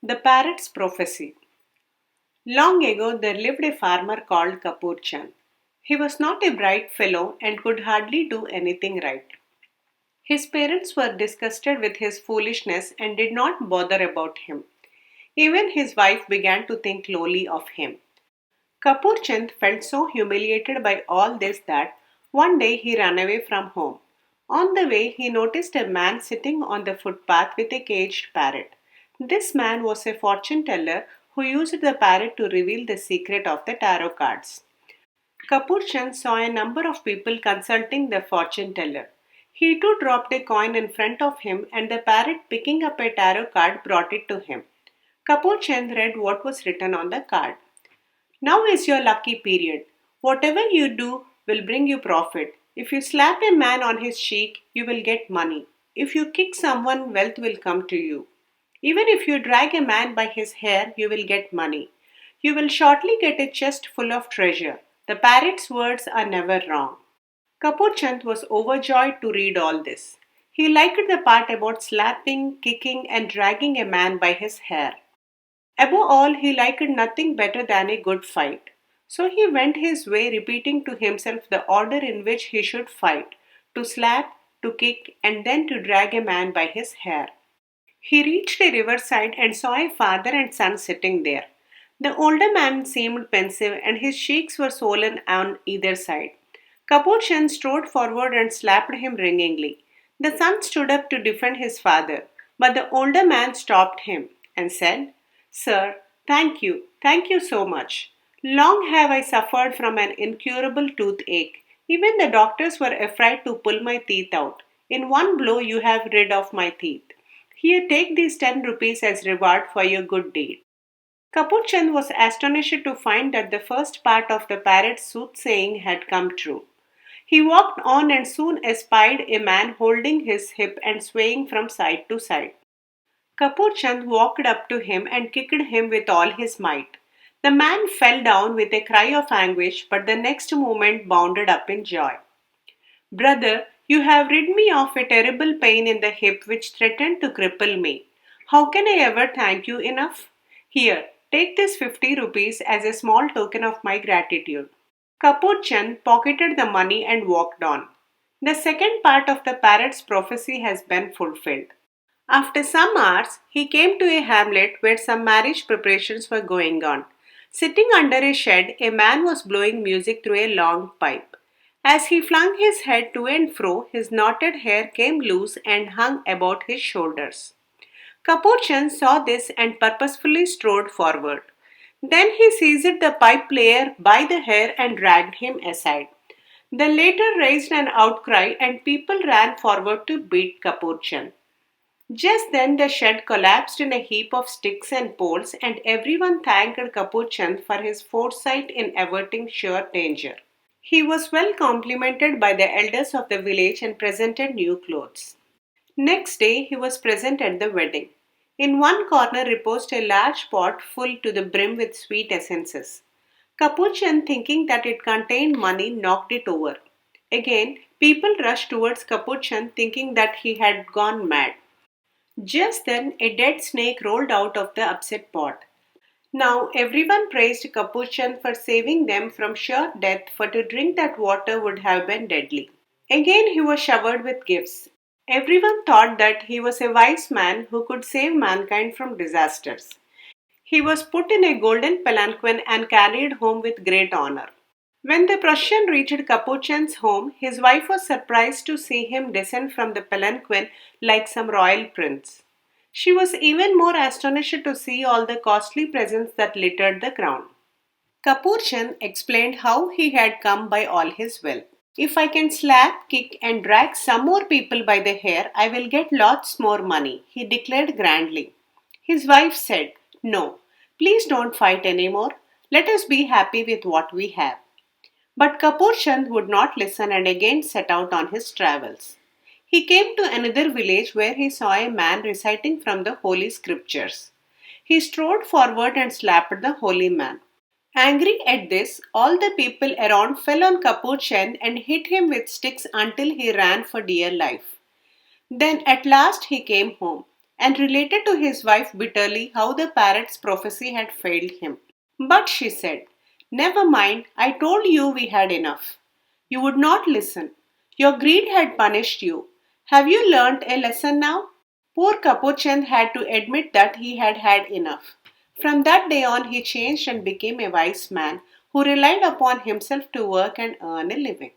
The Parrot's Prophecy. Long ago there lived a farmer called Kapurchand. He was not a bright fellow and could hardly do anything right. His parents were disgusted with his foolishness and did not bother about him. Even his wife began to think lowly of him. Kapurchand felt so humiliated by all this that one day he ran away from home. On the way, he noticed a man sitting on the footpath with a caged parrot. This man was a fortune teller who used the parrot to reveal the secret of the tarot cards. Kapurchand saw a number of people consulting the fortune teller. He too dropped a coin in front of him, and the parrot, picking up a tarot card, brought it to him. Kapurchand read what was written on the card. Now is your lucky period. Whatever you do will bring you profit. If you slap a man on his cheek, you will get money. If you kick someone, wealth will come to you. Even if you drag a man by his hair, you will get money. You will shortly get a chest full of treasure. The parrot's words are never wrong. Kapurchand was overjoyed to read all this. He liked the part about slapping, kicking, and dragging a man by his hair. Above all, he liked nothing better than a good fight. So he went his way, repeating to himself the order in which he should fight: to slap, to kick, and then to drag a man by his hair. He reached a riverside and saw a father and son sitting there. The older man seemed pensive, and his cheeks were swollen on either side. Kapurchand strode forward and slapped him ringingly. The son stood up to defend his father, but the older man stopped him and said, "Sir, thank you so much. Long have I suffered from an incurable toothache. Even the doctors were afraid to pull my teeth out. In one blow you have rid of my teeth. Here, take these 10 rupees as reward for your good deed." Kapurchand was astonished to find that the first part of the parrot's soothsaying had come true. He walked on and soon espied a man holding his hip and swaying from side to side. Kapurchand walked up to him and kicked him with all his might. The man fell down with a cry of anguish, but the next moment bounded up in joy. "Brother, you have rid me of a terrible pain in the hip which threatened to cripple me. How can I ever thank you enough? Here, take this 50 rupees as a small token of my gratitude." Kapurchand pocketed the money and walked on. The second part of the parrot's prophecy has been fulfilled. After some hours, he came to a hamlet where some marriage preparations were going on. Sitting under a shed, a man was blowing music through a long pipe. As he flung his head to and fro, his knotted hair came loose and hung about his shoulders. Kapurchand saw this and purposefully strode forward. Then he seized the pipe player by the hair and dragged him aside. The latter raised an outcry and people ran forward to beat Kapurchand. Just then the shed collapsed in a heap of sticks and poles, and everyone thanked Kapurchand for his foresight in averting sure danger. He was well complimented by the elders of the village and presented new clothes. Next day he was present at the wedding. In one corner reposed a large pot full to the brim with sweet essences. Kapurchand, thinking that it contained money, knocked it over. Again, people rushed towards Kapurchand, thinking that he had gone mad. Just then, a dead snake rolled out of the upset pot. Now everyone praised Kapurchand for saving them from sure death, for to drink that water would have been deadly. Again he was showered with gifts. Everyone thought that he was a wise man who could save mankind from disasters. He was put in a golden palanquin and carried home with great honor. When the procession reached Kapurchand's home, his wife was surprised to see him descend from the palanquin like some royal prince. She was even more astonished to see all the costly presents that littered the ground. Kapurchand explained how he had come by all his wealth. "If I can slap, kick, and drag some more people by the hair, I will get lots more money," he declared grandly. His wife said, "No, please don't fight any more. Let us be happy with what we have." But Kapurchand would not listen and again set out on his travels. He came to another village where he saw a man reciting from the Holy Scriptures. He strode forward and slapped the holy man. Angry at this, all the people around fell on Kapurchand and hit him with sticks until he ran for dear life. Then at last he came home. and related to his wife bitterly how the parrot's prophecy had failed him. But she said, "Never mind, I told you we had enough. You would not listen. Your greed had punished you. Have you learnt a lesson now?" Poor Kapurchand had to admit that he had had enough. From that day on, he changed and became a wise man who relied upon himself to work and earn a living.